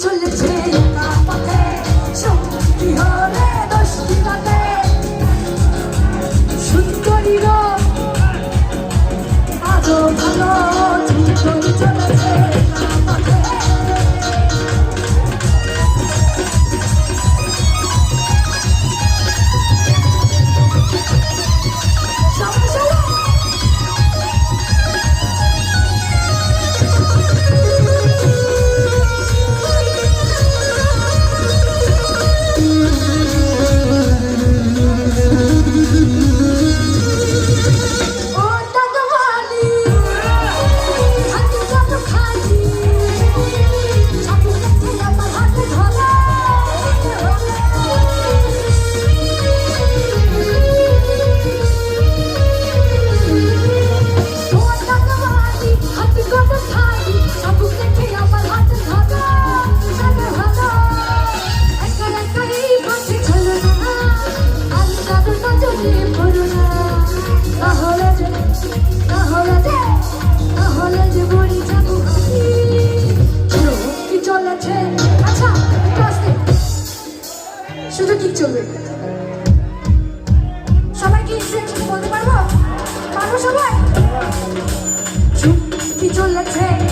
চলেছে একা পথে সঙ্গী হলে দোষটি কাটে সুন্দরীর আজও ভালো চলে চলেছে একা পথে শুধু ঠিক চলবে সবাইকে বলতে পারবো সবাই চুপ কি চলেছে